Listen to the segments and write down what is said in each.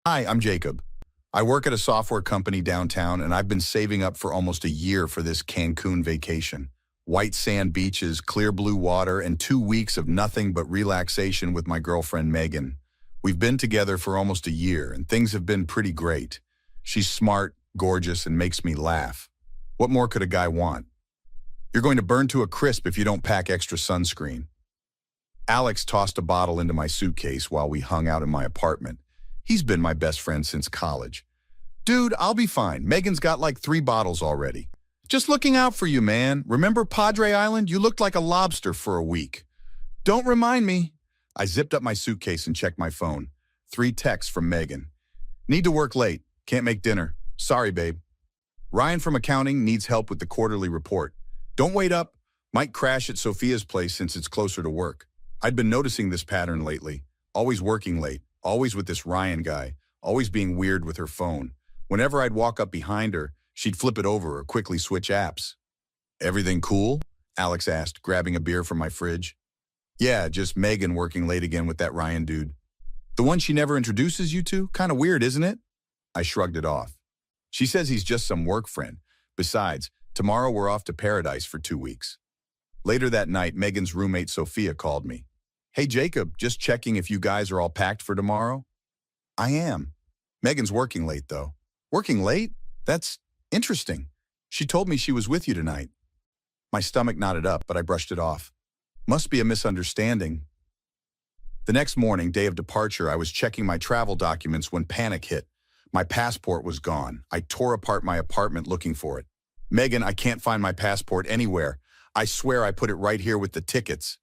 Hi, I'm Jacob. I work at a software company downtown, and I've been saving up for almost a year for this Cancun vacation. White sand beaches, clear blue water, and 2 weeks of nothing but relaxation with my girlfriend Megan. We've been together for almost a year, and things have been pretty great. She's smart, gorgeous, and makes me laugh. What more could a guy want? You're going to burn to a crisp if you don't pack extra sunscreen. Alex tossed a bottle into my suitcase while we hung out in my apartment. He's been my best friend since college. Dude, I'll be fine. Megan's got like 3 bottles already. Just looking out for you, man. Remember Padre Island? You looked like a lobster for a week. Don't remind me. I zipped up my suitcase and checked my phone. 3 texts from Megan. Need to work late. Can't make dinner. Sorry, babe. Ryan from accounting needs help with the quarterly report. Don't wait up. Might crash at Sophia's place since it's closer to work. I'd been noticing this pattern lately. Always working late. Always with this Ryan guy. Always being weird with her phone. Whenever I'd walk up behind her, she'd flip it over or quickly switch apps. Everything cool? Alex asked, grabbing a beer from my fridge. Yeah, just Megan working late again with that Ryan dude. The one she never introduces you to? Kinda weird, isn't it? I shrugged it off. She says he's just some work friend. Besides, tomorrow we're off to Paradise for 2 weeks. Later that night, Megan's roommate Sophia called me. Hey Jacob, just checking if you guys are all packed for tomorrow? I am. Megan's working late though. Working late? That's interesting. She told me she was with you tonight. My stomach knotted up, but I brushed it off. Must be a misunderstanding. The next morning, day of departure, I was checking my travel documents when panic hit. My passport was gone. I tore apart my apartment looking for it. Megan, I can't find my passport anywhere. I swear I put it right here with the tickets.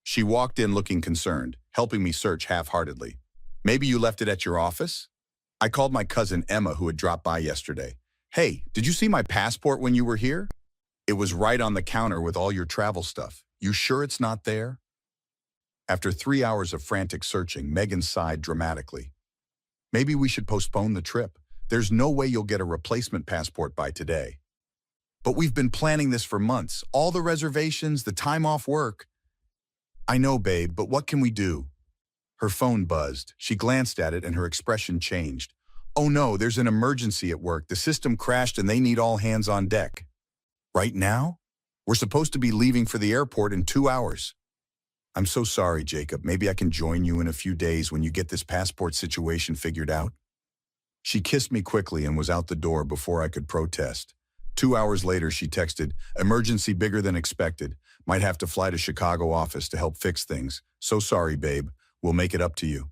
She walked in looking concerned, helping me search half-heartedly. Maybe you left it at your office? I called my cousin Emma, who had dropped by yesterday. Hey, did you see my passport when you were here? It was right on the counter with all your travel stuff. You sure it's not there? After 3 hours of frantic searching, Megan sighed dramatically. Maybe we should postpone the trip. There's no way you'll get a replacement passport by today. But we've been planning this for months. All the reservations, the time off work. I know, babe, but what can we do? Her phone buzzed. She glanced at it and her expression changed. Oh no, there's an emergency at work. The system crashed and they need all hands on deck. Right now? We're supposed to be leaving for the airport in 2 hours. I'm so sorry, Jacob. Maybe I can join you in a few days when you get this passport situation figured out. She kissed me quickly and was out the door before I could protest. 2 hours later, she texted, emergency bigger than expected. Might have to fly to Chicago office to help fix things. So sorry, babe. We'll make it up to you.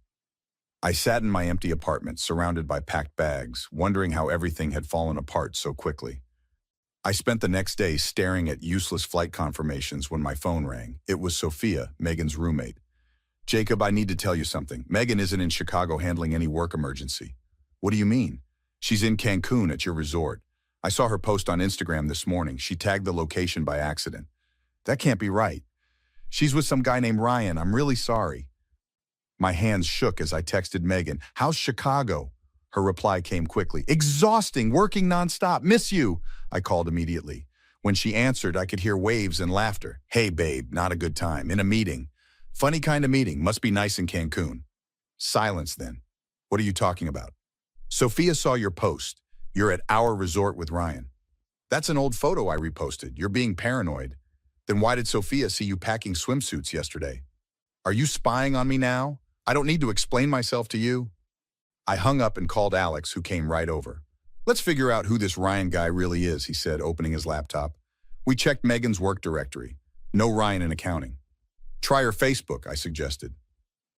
I sat in my empty apartment, surrounded by packed bags, wondering how everything had fallen apart so quickly. I spent the next day staring at useless flight confirmations when my phone rang. It was Sophia, Megan's roommate. Jacob, I need to tell you something. Megan isn't in Chicago handling any work emergency. What do you mean? She's in Cancun at your resort. I saw her post on Instagram this morning. She tagged the location by accident. That can't be right. She's with some guy named Ryan. I'm really sorry. My hands shook as I texted Megan. How's Chicago? Her reply came quickly. Exhausting, working nonstop. Miss you. I called immediately. When she answered, I could hear waves and laughter. Hey, babe, not a good time. In a meeting. Funny kind of meeting. Must be nice in Cancun. Silence then. What are you talking about? Sophia saw your post. You're at our resort with Ryan. That's an old photo I reposted. You're being paranoid. Then why did Sophia see you packing swimsuits yesterday? Are you spying on me now? I don't need to explain myself to you. I hung up and called Alex, who came right over. Let's figure out who this Ryan guy really is, he said, opening his laptop. We checked Megan's work directory. No Ryan in accounting. Try her Facebook, I suggested.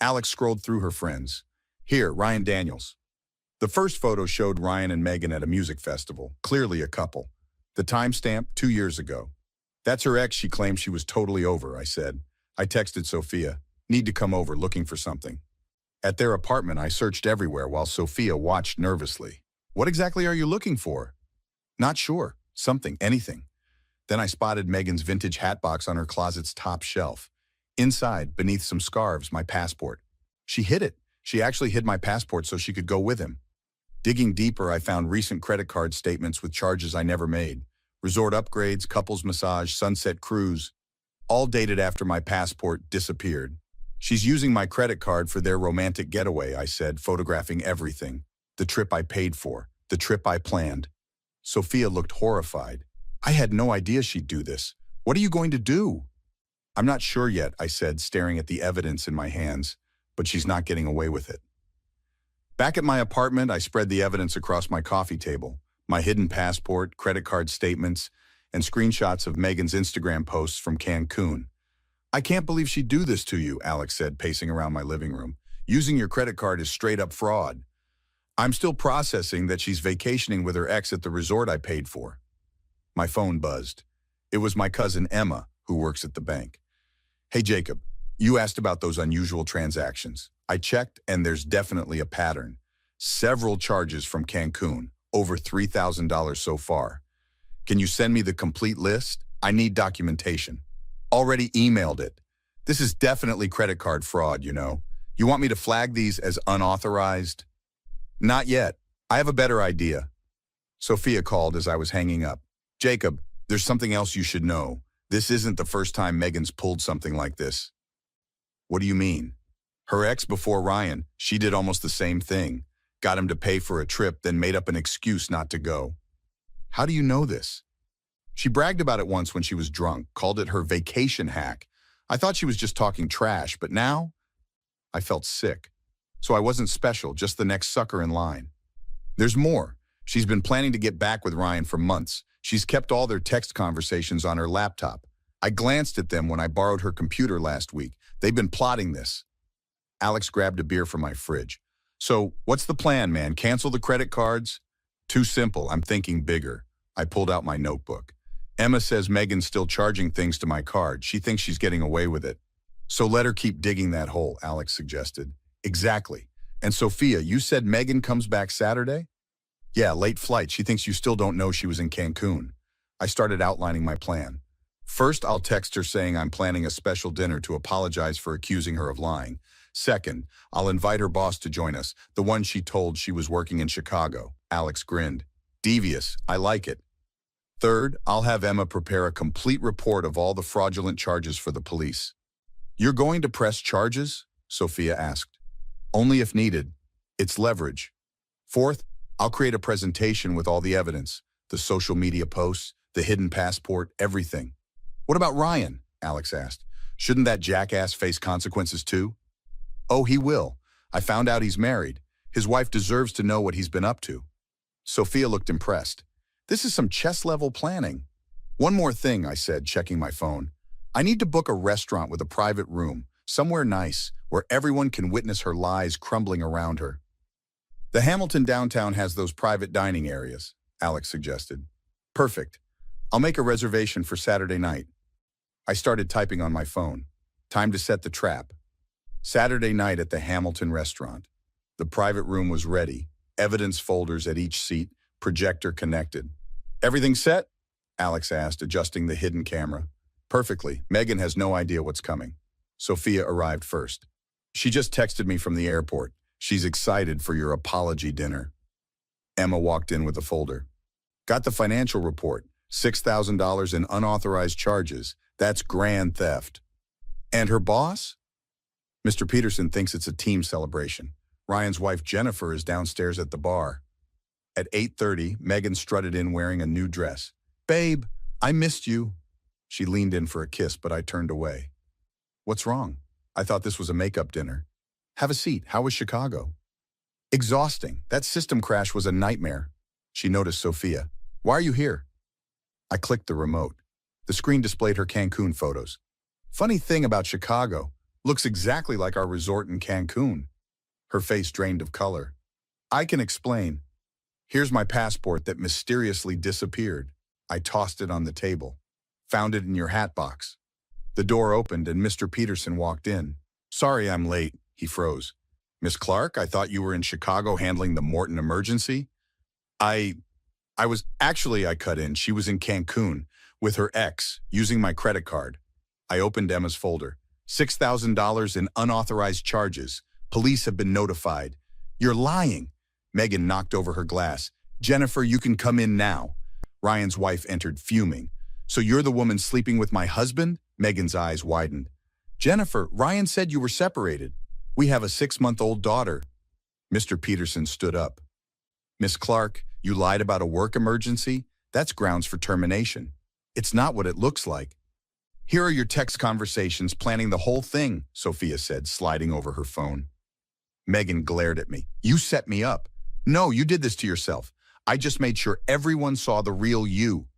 Alex scrolled through her friends. Here, Ryan Daniels. The first photo showed Ryan and Megan at a music festival, clearly a couple. The timestamp, 2 years ago. That's her ex she claimed she was totally over, I said. I texted Sophia. Need to come over looking for something. At their apartment, I searched everywhere while Sophia watched nervously. What exactly are you looking for? Not sure. Something, anything. Then I spotted Megan's vintage hat box on her closet's top shelf. Inside, beneath some scarves, my passport. She hid it. She actually hid my passport so she could go with him. Digging deeper, I found recent credit card statements with charges I never made. Resort upgrades, couples massage, sunset cruise. All dated after my passport disappeared. She's using my credit card for their romantic getaway, I said, photographing everything. The trip I paid for, the trip I planned. Sophia looked horrified. I had no idea she'd do this. What are you going to do? I'm not sure yet, I said, staring at the evidence in my hands, but she's not getting away with it. Back at my apartment, I spread the evidence across my coffee table, my hidden passport, credit card statements, and screenshots of Megan's Instagram posts from Cancun. I can't believe she'd do this to you, Alex said, pacing around my living room. Using your credit card is straight up fraud. I'm still processing that she's vacationing with her ex at the resort I paid for. My phone buzzed. It was my cousin Emma, who works at the bank. Hey, Jacob, you asked about those unusual transactions. I checked, and there's definitely a pattern. Several charges from Cancun, over $3,000 so far. Can you send me the complete list? I need documentation. Already emailed it. This is definitely credit card fraud, you know. You want me to flag these as unauthorized? Not yet. I have a better idea. Sophia called as I was hanging up. Jacob, there's something else you should know. This isn't the first time Megan's pulled something like this. What do you mean? Her ex before Ryan, she did almost the same thing. Got him to pay for a trip, then made up an excuse not to go. How do you know this? She bragged about it once when she was drunk, called it her vacation hack. I thought she was just talking trash, but now I felt sick. So I wasn't special, just the next sucker in line. There's more. She's been planning to get back with Ryan for months. She's kept all their text conversations on her laptop. I glanced at them when I borrowed her computer last week. They've been plotting this. Alex grabbed a beer from my fridge. So, what's the plan, man? Cancel the credit cards? Too simple. I'm thinking bigger. I pulled out my notebook. Emma says Megan's still charging things to my card. She thinks she's getting away with it. So let her keep digging that hole, Alex suggested. Exactly. And Sophia, you said Megan comes back Saturday? Yeah, late flight. She thinks you still don't know she was in Cancun. I started outlining my plan. First, I'll text her saying I'm planning a special dinner to apologize for accusing her of lying. Second, I'll invite her boss to join us, the one she told she was working in Chicago. Alex grinned. Devious. I like it. Third, I'll have Emma prepare a complete report of all the fraudulent charges for the police. You're going to press charges? Sophia asked. Only if needed. It's leverage. Fourth, I'll create a presentation with all the evidence, the social media posts, the hidden passport, everything. What about Ryan? Alex asked. Shouldn't that jackass face consequences too? Oh, he will. I found out he's married. His wife deserves to know what he's been up to. Sophia looked impressed. This is some chess-level planning. One more thing, I said, checking my phone. I need to book a restaurant with a private room, somewhere nice, where everyone can witness her lies crumbling around her. The Hamilton downtown has those private dining areas, Alex suggested. Perfect. I'll make a reservation for Saturday night. I started typing on my phone. Time to set the trap. Saturday night at the Hamilton restaurant. The private room was ready, evidence folders at each seat, projector connected. Everything set? Alex asked, adjusting the hidden camera. Perfectly. Megan has no idea what's coming. Sophia arrived first. She just texted me from the airport. She's excited for your apology dinner. Emma walked in with a folder. Got the financial report. $6,000 in unauthorized charges. That's grand theft. And her boss? Mr. Peterson thinks it's a team celebration. Ryan's wife Jennifer is downstairs at the bar. At 8:30, Megan strutted in wearing a new dress. Babe, I missed you. She leaned in for a kiss, but I turned away. What's wrong? I thought this was a makeup dinner. Have a seat. How was Chicago? Exhausting. That system crash was a nightmare. She noticed Sophia. Why are you here? I clicked the remote. The screen displayed her Cancun photos. Funny thing about Chicago. Looks exactly like our resort in Cancun. Her face drained of color. I can explain. Here's my passport that mysteriously disappeared. I tossed it on the table. Found it in your hat box. The door opened and Mr. Peterson walked in. Sorry I'm late, he froze. Miss Clark, I thought you were in Chicago handling the Morton emergency. I cut in. She was in Cancun with her ex, using my credit card. I opened Emma's folder. $6,000 in unauthorized charges. Police have been notified. You're lying. Megan knocked over her glass. Jennifer, you can come in now. Ryan's wife entered, fuming. So you're the woman sleeping with my husband? Megan's eyes widened. Jennifer, Ryan said you were separated. We have a 6-month-old daughter. Mr. Peterson stood up. Miss Clark, you lied about a work emergency? That's grounds for termination. It's not what it looks like. Here are your text conversations planning the whole thing, Sophia said, sliding over her phone. Megan glared at me. You set me up. No, you did this to yourself. I just made sure everyone saw the real you.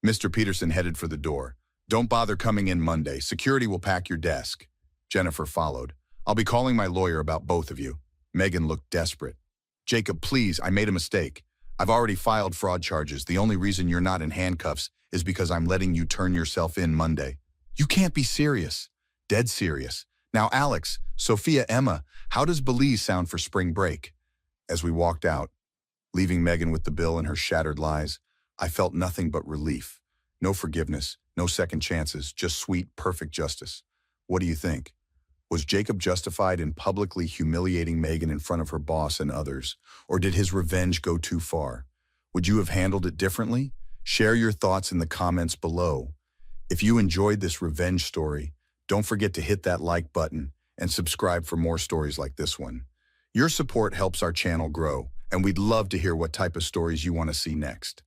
Mr. Peterson headed for the door. Don't bother coming in Monday. Security will pack your desk. Jennifer followed. I'll be calling my lawyer about both of you. Megan looked desperate. Jacob, please, I made a mistake. I've already filed fraud charges. The only reason you're not in handcuffs is because I'm letting you turn yourself in Monday. You can't be serious. Dead serious. Now, Alex, Sophia, Emma, how does Belize sound for spring break? As we walked out, leaving Megan with the bill and her shattered lies, I felt nothing but relief. No forgiveness, no second chances, just sweet, perfect justice. What do you think? Was Jacob justified in publicly humiliating Megan in front of her boss and others, or did his revenge go too far? Would you have handled it differently? Share your thoughts in the comments below. If you enjoyed this revenge story, don't forget to hit that like button and subscribe for more stories like this one. Your support helps our channel grow, and we'd love to hear what type of stories you want to see next.